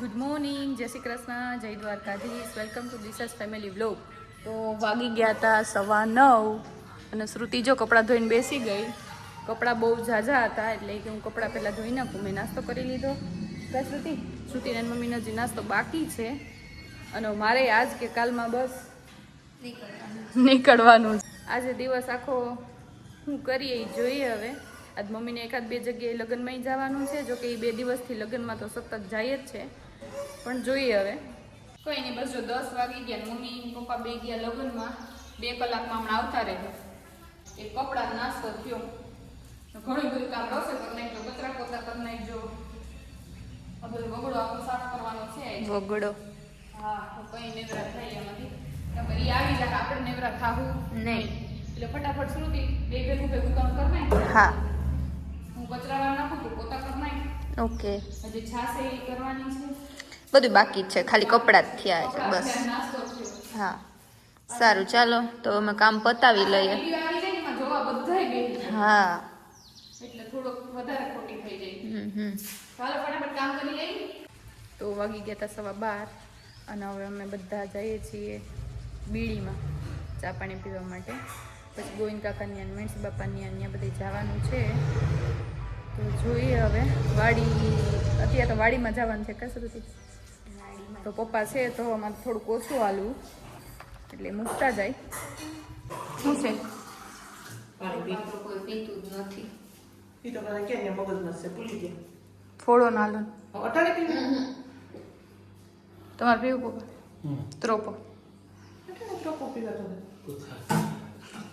Good morning, જય શ્રી કૃષ્ણ, જય Dwarkadhish. Welcome to Disha's family vlog. તો વાગી ગયા હતા 9:15 અને શ્રુતિ જો કપડાં ધોઈને બેસી ગઈ. કપડાં બહુ ઝાઝા હતા એટલે કે હું કપડાં પહેલાં ધોઈ નાખું. મેં નાસ્તો કરી લીધો. કા શ્રુતિને મમ્મીનો જે નાસ્તો બાકી છે અને મારે આજ કે કાલમાં બસ નીકળવાનું. આજે દિવસ આખો શું કરીએ એ જોઈએ. હવે આજ મમ્મીને એકાદ બે જગ્યાએ લગ્નમાં જવાનું છે. જો કે એ 2 દિવસથી લગ્નમાં તો સતત જાય જ છે, પણ જોઈએ હવે. કોઈ નહીં, બસ જો 10 વાગી ગયા. મમ્મી પપ્પા બે ગયા લગ્નમાં. 2 કલાકમાં હમણાં આવતા રહે. એ કપડાં નાસ્તો થયો. ઘણું બધું કામ રસોઈ કરી નાખજો, કચરા પોતા કરી નાખજો. આ બધું વગડો આખો સાફ કરવાનો છે. વગડો હા, તો કઈ નેવરા થાય એમાંથી. નકર ઈ આવી જાય આપણે નેવરા થાવું નહીં. એટલે ફટાફટ શ્રુતિ બે ભેગું કામ કરી નાખ. હા, હું કચરા વાળા નાખું તો પોતા કરી નાખ. ઓકે. હજી છાશે એ કરવાની છે. બધું બાકી જ છે, ખાલી કપડાં જ થયા છે બસ. હા, સારું, ચાલો તો અમે કામ પતાવી લઈએ. હા, એટલે થોડોક વધારે ખોટી થઈ જાય. ચાલો ફટાફટ કામ કરી લઈએ. તો વાગી ગયા હતા 12:15 અને હવે અમે બધા જઈએ છીએ બીડીમાં ચા પાણી પીવા માટે. પછી ગોવિંદ કાકાની અને મેણસી બાપાની અહીંયા બધે જવાનું છે. તો જોઈએ હવે. વાડી અત્યારે તો વાડીમાં જવાનું છે. કશું નથી તો પપ્પા છે તો અમારે થોડુંક ઓછું હાલવું એટલે મૂકતા જાય. શું છે? કોઈ પીતું જ નથી. ફોડો ના લો. તમારે પીવું પપ્પા? ત્રોપો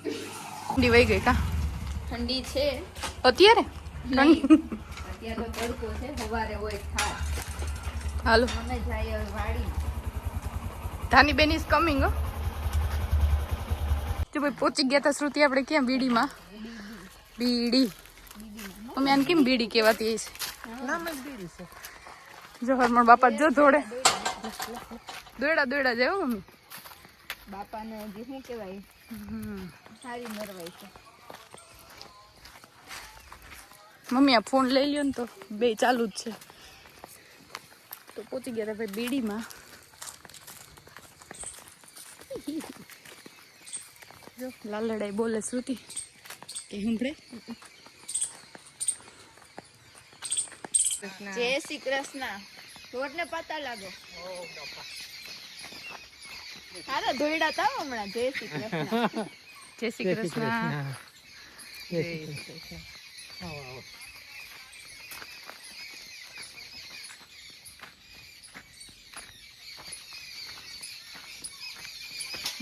ઠંડી વહી ગઈ કા? ઠંડી છે અત્યારે. અત્યારે તો તડકો છે. સવારે હોય થાર. હાલો અમે જાય વાડી. ધાની બેન ઇઝ કમિંગ. હો જો ભાઈ પહોંચી ગયા હતા શ્રુતિ આપણે ક્યાં? બીડીમાં. બીડી અમે આને કેમ બીડી કહેવાતી છે? નામ જ બીડી છે. જો હરમણ બાપા જો દોડે દોડા જાય મમ્મી. બાપાને જે શું કહેવાય, સારી મરવાય છે. મમ્મી આ ફોન લઈ લ્યો ને તો બે ચાલુ જ છે. તો પહોંચી ગયા હતા ભાઈ બીડીમાં. જો લાલડાઈ બોલે શ્રુતિ કે સાંભળે. જય શ્રી કૃષ્ણ. રોડ ને પતા લાગો. હારા ધોઈડા તા હમણાં. જય શ્રી કૃષ્ણ. જય શ્રી કૃષ્ણ.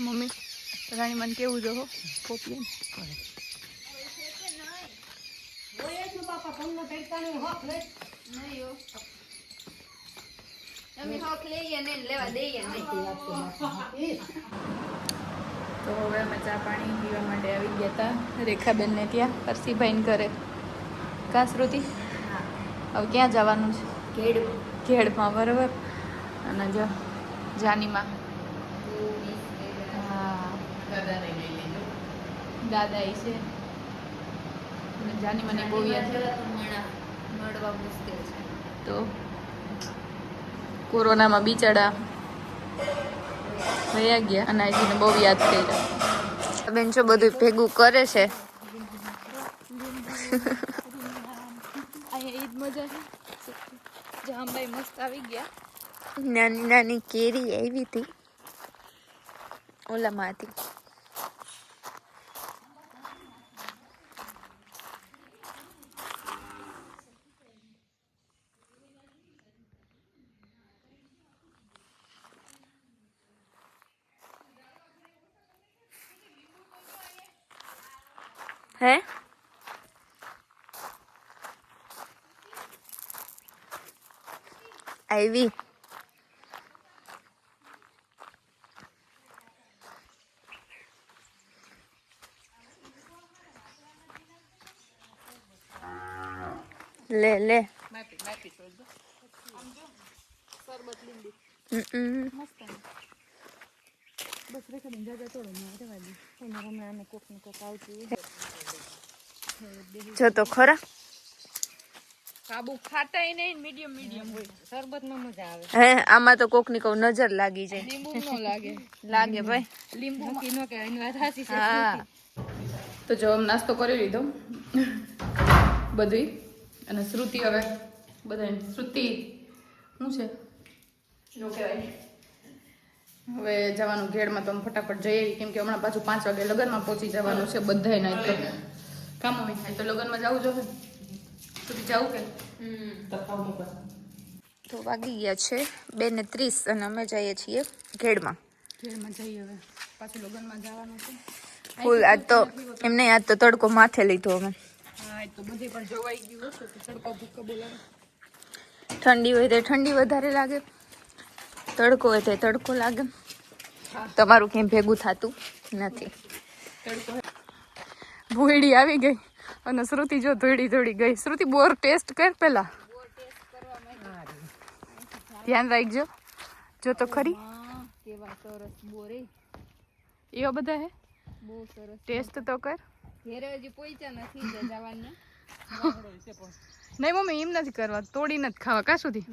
મમ્મી રાણી મને કેવું જો હો પોપલી અમે હક લઈએ ને લેવા દઈએ નહીં. તો હવે અમે ચા પાણી પીવા માટે આવી ગયા હતા રેખાબેનને ત્યાં, હર્ષિભાઈને ઘરે. કા શ્રુતિ? હવે ક્યાં જવાનું છે? ઘેડમાં. બરાબર. અને જો જાનીમાં દાદા એ છે. જાની મને બહુ યાદ મળવા મુશ્કેલ છે. તો કોરોનામાં બિચારા વયા ગયા અને આજીને બહુ યાદ કર્યા. બેન જો બધું ભેગું કરે છે. અહીંયા ઈદ મજા છે. જામભાઈ મસ્ત આવી ગયા. નાની નાની કેરી આવી હતી ઓલામાંથી. હે આવી લે લે. બસ રેખાબેન જાજા તોડો ને રહેવા દે. હમણાં અમે કોક ને કોક આવતું જો તો ખરા કાબુ ખાટાય નહીં, મીડિયમ હોય. શરબતમાં મજા આવે. હે આમાં તો કોક ની કહું નજર લાગી જાય. લીંબુ નો લાગે. લાગે ભાઈ. લીંબુ નક્કી ન કહેવાય, એની વાત સાચી છે. હા તો જો નાસ્તો કરી લીધો બધું. અને શ્રુતિ હવે બધા શ્રુતિ શું છે જો કહેવાય હવે જવાનું ઘેડમાં તો અમે ફટાફટ જઈએ કેમ કે હમણાં પાછું 5 વાગે લગ્નમાં પહોંચી જવાનું છે બધાય ના તો કામ અમે થાય તો લગ્નમાં જવું જોઈએ સુધી જવું કે તો વાગી ગયા છે 2:30 અને અમે જઈએ છીએ ઘેડમાં. ઘેડમાં જઈએ હવે પાછું લગ્નમાં જવાનું છે. ફૂલ આજ તો એમને આજ તો તડકો માથે લીધો અમે. હા એ તો બધે પણ જોવાઈ ગયું હશે તો તડકો ભૂકો બોલાવે. ઠંડી હોય તો ઠંડી વધારે લાગે, તડકો હોય તો તડકો લાગે. તમારું ક્યાંય ભેગું થતું નથી. ભૂયડી આવી ગઈ અને શ્રુતિ જો ધોડી ગઈ. શ્રુતિ બોર ટેસ્ટ કર પેલા, ધ્યાન રાખજો જો તો ખરી. કેવા સરસ બોરે, એવા બધા હે, બહુ સરસ. ટેસ્ટ તો કર. ઘેરે હજી પહોંચ્યા નથી જવાને. નહીં મમ્મી એમ નથી કરવા, તોડીને જ ખાવા કા સુધી.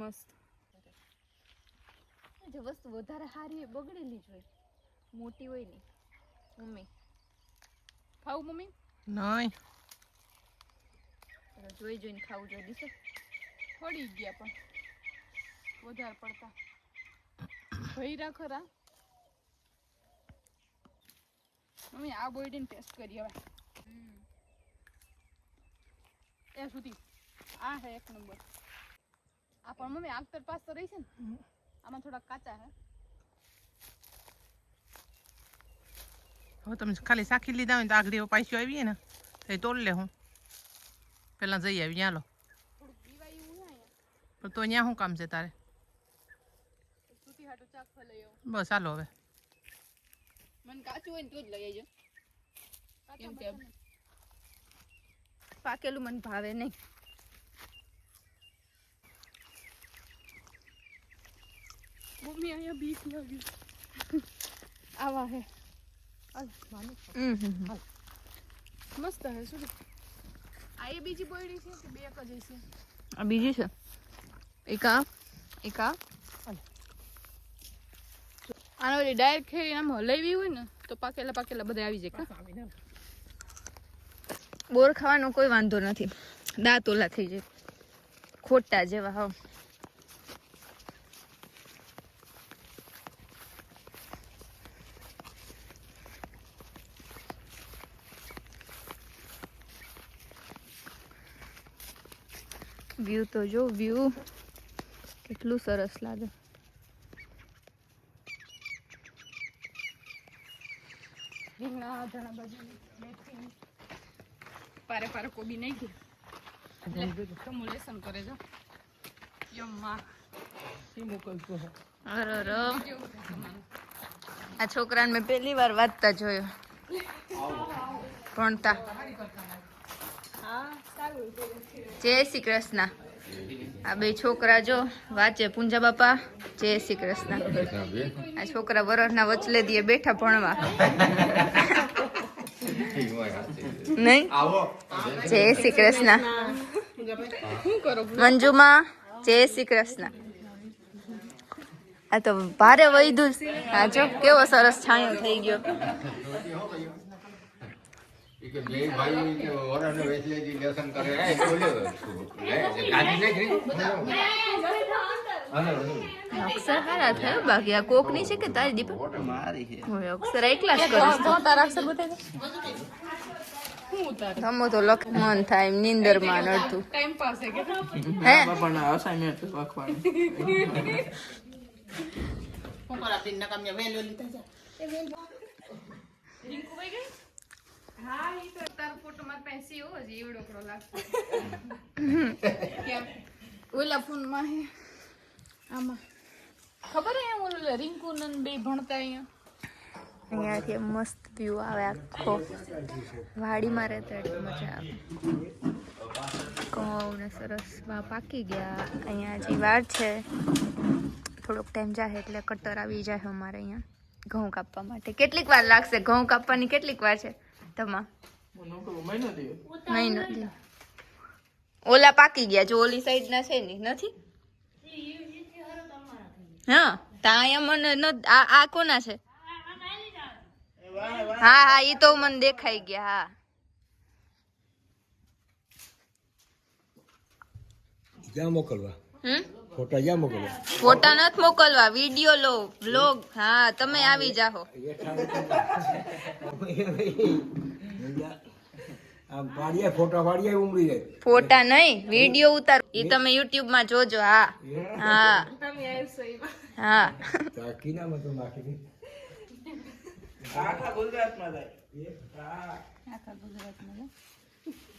મસ્ત. જે વસ્તુ વધારે સારી હોય બગડેલી જ હોય, મોટી હોય ને. મમ્મી ખાવું મમ્મી? નહીં જોઈ જોઈને ખાવું જોઈએ. દીસો થોડી ગયા પણ વધારે પડતા ભૈરા ખરા. મમ્મી આ બોયડીને ટેસ્ટ કરી હવે. એ સુધી આ હે એક નંબર. આ પણ મમ્મી આગતર પાસ તો રહી છે ને, આમાં થોડા કાચા હે. હવે તમે ખાલી સાખી લીધા હોય તો આગળ પાછું આવીએ ને તો એ તોડ લે. હું પેલા જઈ આવી ત્યાં લો થોડુંક પીવાય એવું હે અહીંયા. પણ તો અહીંયા શું કામ છે તારે? સુતી હાટો ચાક લઈ આવો. બસ હાલો હવે. મને કાચું હોય ને તો જ લઈ આવજો. કેમ કેમ પાકેલું મને ભાવે નહીં. મમ્મી અહીંયા બીક લાગ્યું. આવા હે મસ્ત હે. શું આ એ બીજી બોયડી છે કે બે એક જ છે? આ બીજી છે. એકા આનો ઓલી ડાયરેક્ટ ખેડી આમ હલાવી હોય ને તો પાકેલા બધા આવી જાય. બોર ખાવાનો કોઈ વાંધો નથી, દાંત ઓલા થઈ જાય ખોટા જેવા. હા વ્યૂ તો જો, વ્યૂ કેટલું સરસ લાગે. રીંગણા ધાણા બાજુ મેથી પારે કોબી નહીં ગઈ કમુલેશન કરે જો યમ્મા. આ છોકરાને મેં પહેલી વાર વાંચતા જોયો ભણતા. જય શ્રી કૃષ્ણ. આ બે છોકરા જો વાંચે. પૂંજા બાપા જય શ્રી કૃષ્ણ. આ છોકરા વરસના વચલે દીએ બેઠા ભણવા. નહીં જય શ્રી કૃષ્ણ. મંજુમાં જય શ્રી કૃષ્ણ. આ તો ભારે વૈધું. હા જો કેવો સરસ છાંયો થઈ ગયો. કે બે ભાઈ કે ઓરાને વેચલે જી લેસન કરે એ બોલ્યો ગાડી નહીં કરી અક્ષર હારા થયો. બાકી આ કોક ની છે કે તારી દીપ મારી છે હવે અક્ષર એકલા જ કરીશ. તારા અક્ષર બતાવી દે. હું ઉતાર તમો તો લખ મન થાય નીંદર માં નડતું ટાઈમ પાસ હે કે હે. અસાઇનમેન્ટ લખવાનું. રિંકુ ભાઈ ગઈ. હા ઈ તો તારો ફોટો માર પાસે એવો જ એવડોકડો લાગતો. કેમ ઓલા ફોન માં હે આમાં ખબર હે ઓલા રિંકુ ને બે ભણતા અહીંયા. અહીંયાથી મસ્ત વ્યૂ આવે આખો. વાડીમાં રહેતા એટલે મજા આવે. ઘઉં ને સરસ પાકી ગયા. અહીંયા હજી વાર છે, થોડોક ટાઈમ જાય એટલે કટર આવી જાય અમારે અહીંયા ઘઉં કાપવા માટે. કેટલીક વાર લાગશે ઘઉં કાપવાની? કેટલીક વાર છે તમા? મહિનો દી. ઓલા પાકી ગયા જો ઓલી સાઈડ ના છે ને નથી. હા તા અહીંયા મને આ કોના છે? હા હા ઈ તો મને દેખાઈ ગયા. હા ક્યાં મોકલવા? હમ ફોટા ક્યાં મોકલવા? ફોટા નથી મોકલવા, વિડિયો લો, વ્લોગ. હા તમે આવી જાઓ. આમ પાડીએ ફોટા પાડીએ ઉમરી જાય. ફોટા નહીં વિડિયો ઉતાર. ઈ તમે YouTube માં જોજો. હા હા હા ચાકી ના મત નાખી દે.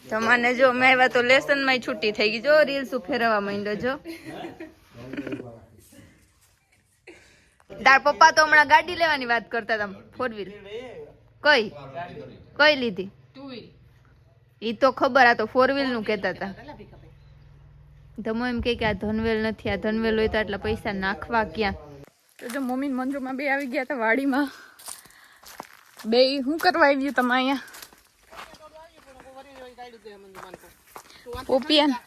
તમને જો મેં આવ્યા તો લેસન માં છૂટી થઈ ગઈ. જો રીલ્સ ફેરવવા માંડ્યો જો. તાર પપ્પા તો હમણાં ગાડી લેવાની વાત કરતા હતા. 4 વ્હીલ કઈ લીધી? ઈ તો ખબર. આ તો 4 વ્હીલ નું કેતા હતા. તમે એમ કે આ ધનવેલ નથી, આ ધનવેલ હોય તો આટલા પૈસા નાખવા ક્યાં? તો જો મમ્મી મંજુમાં બે આવી ગયા હતા વાડીમાં. બે શું કરવા આવ્યું તમે અહીંયા? પોપિયા.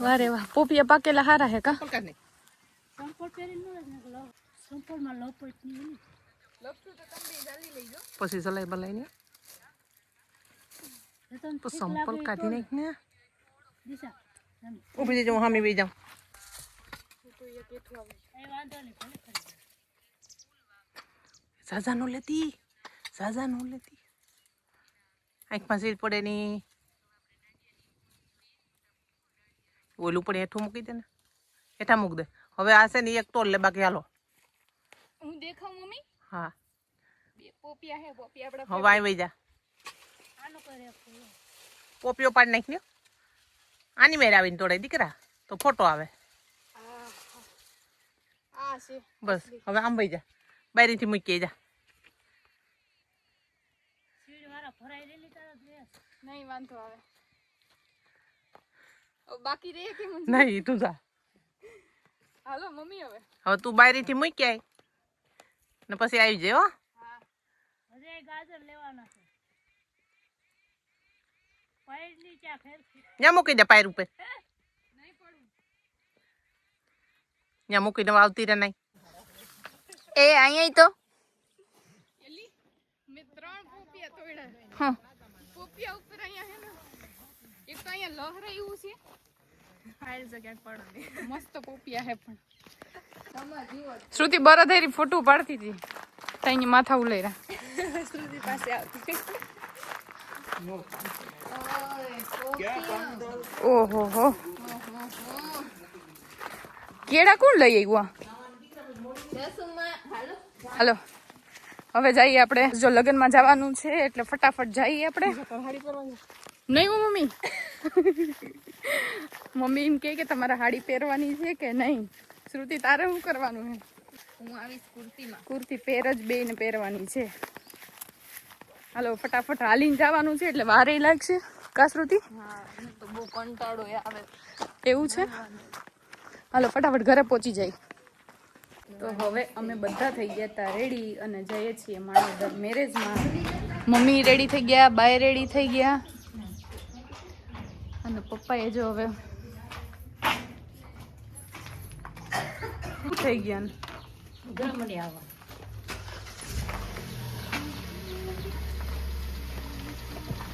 વારે વાહ, પોપિયા પાકેલા હારા હે કા? પછી સલાઈ બલાઈ ને તો સંપલ કાઢી નાખ ને. ઉભી જજો હું હામી બેસી જાઉં. સાજા નો લેતી આંખમાં સીર પડે ની. ઓલું પડે હેઠું મૂકી દે ને. હેઠા મૂક દે. હવે આ છે ને એક તોડ લે બાકી હાલો. હું દેખાવ મમ્મી? હા બે પોપિયા હે. પોપિયા આપણે હવે આવી જા. પોપીઓ પાડી નાખ લ્યો. આની મેરે આવીને તોડાય દીકરા તો ફોટો આવે. આ છે. બસ હવે આમ વઈ જા. બારીથી મૂકી જા. નહીં વાંધો આવે. બાકી રે કે મંજુ? નહીં તું જા. હાલો મમ્મી હવે. હવે તું બારીથી મૂકી આય ને પછી આવી જાય. હો ત્યાં મૂકી દે પાયર ઉપર. ત્યાં મૂકીને આવતી રે નહીં. એ અહીંયા તો મેં 3 પોપિયા તોડ્યા. હા પોપિયા ઉપર અહીંયા હે ને એક તો અહીંયા લહરાયું છે. ફાઇલ જગ્યા પડો મસ્ત પોપિયા હે. પણ શ્રુતિ બરાધેરી ફોટો પાડતી હતી તઈની માથા ઉલેરા. શ્રુતિ પાસે આવતી. ઓહો હો કેળા કોણ લઈ આવ્યું? હાલો હવે જઈએ આપણે. જો લગ્નમાં જવાનું છે એટલે ફટાફટ જઈએ આપણે. નહીં હું મમ્મી મમ્મી એમ કે તમારે હાડી પહેરવાની છે કે નહીં? શ્રુતિ તારે શું કરવાનું છે? હું આવીશ કુર્તીમાં. કુર્તી પેર જ બેને પહેરવાની છે. હાલો ફટાફટ હાલીને જવાનું છે એટલે વારે લાગશે કા શ્રુતિ? હા તો બહુ કંટાળો આવે. એવું છે? હાલો ફટાફટ ઘરે પહોંચી જાય. તો હવે અમે બધા થઈ ગયા હતા રેડી અને જઈએ છીએ માણાવદર મેરેજમાં. મમ્મી રેડી થઈ ગયા, બાય રેડી થઈ ગયા અને પપ્પાએ જો હવે થઈ ગયા ને.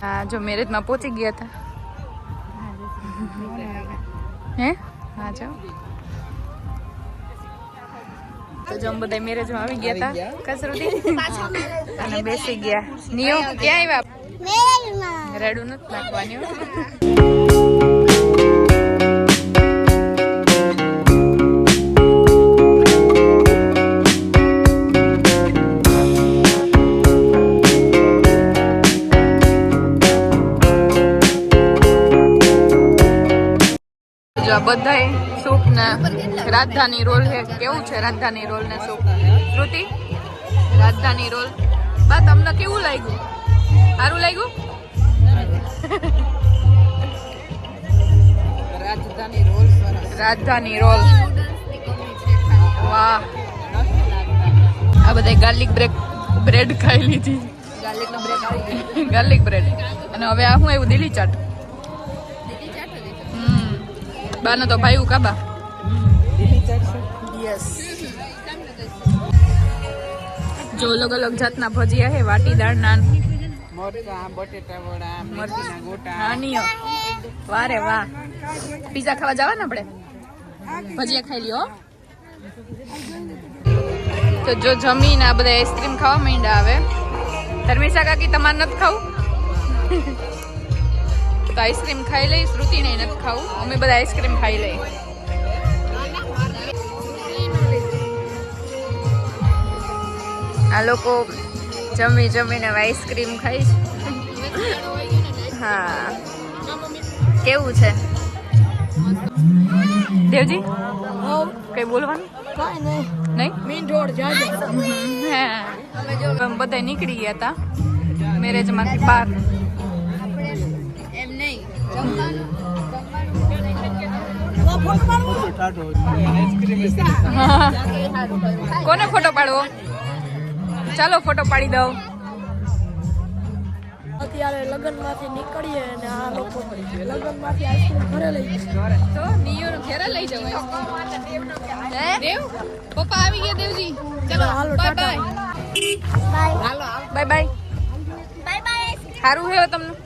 હા જો મેરેજમાં પહોંચી ગયા હતા. હે હા જો તો જો અમે બધા મેરેજમાં આવી ગયા હતા કસરતી અને બેસી ગયા. નિયો ક્યાં આવ્યા? રેડું નથી નાખવાની. બધાય સૂપ ને રાજધાની રોલ છે. કેવું છે રાજધાની રોલ ને સૂપ? શ્રુતિ રાજધાની રોલ બા તમને કેવું લાગ્યું? સારું લાગ્યું? રાજધાની રોલ વાહ. આ બધા ગાર્લિક બ્રેડ ખાઈ લીધી. ગાર્લિક બ્રેડ અને હવે આ શું એવું દિલ્હી ચાટ. બાનો તો ભાઈ કાબા જો અલગ અલગ જાતના ભજીયા હે વાટીદાળ નાન મરચા વારે વાહ પીઝા ખાવા જવા ને આપણે ભજીયા ખાઈ લ્યો તો જો જમીન આ બધા આઈસ્ક્રીમ ખાવા માંડ્યા આવે ધર્મિષ્ઠા કાકી તમારે નથી ખાવું તો આઈસ્ક્રીમ ખાઈ લઈ શ્રુતિ ને નથી ખાવું અમે બધા આઈસ્ક્રીમ ખાઈ લઈ આ લોકો જમી જમીને આઈસ્ક્રીમ ખાઈ છે હા કેવું છે દેવજી કઈ બોલવાનું નહીં બધા નીકળી ગયા હતા મેરેજ માંથી બહાર એમ નહીં કોને ફોટો પાડવો ચાલો ફોટો પાડી દઉં અત્યારે લગ્નમાંથી નીકળીએ અને આ લોકો લગ્નમાંથી આઈસ્ક્રીમ ઘરે લઈ જાય. તો નિયો ઘરે લઈ જવાય દેવ પપ્પા આવી ગયા દેવજી ચલો હાલો, bye tata. Bye bye bye bye સારું હે તમને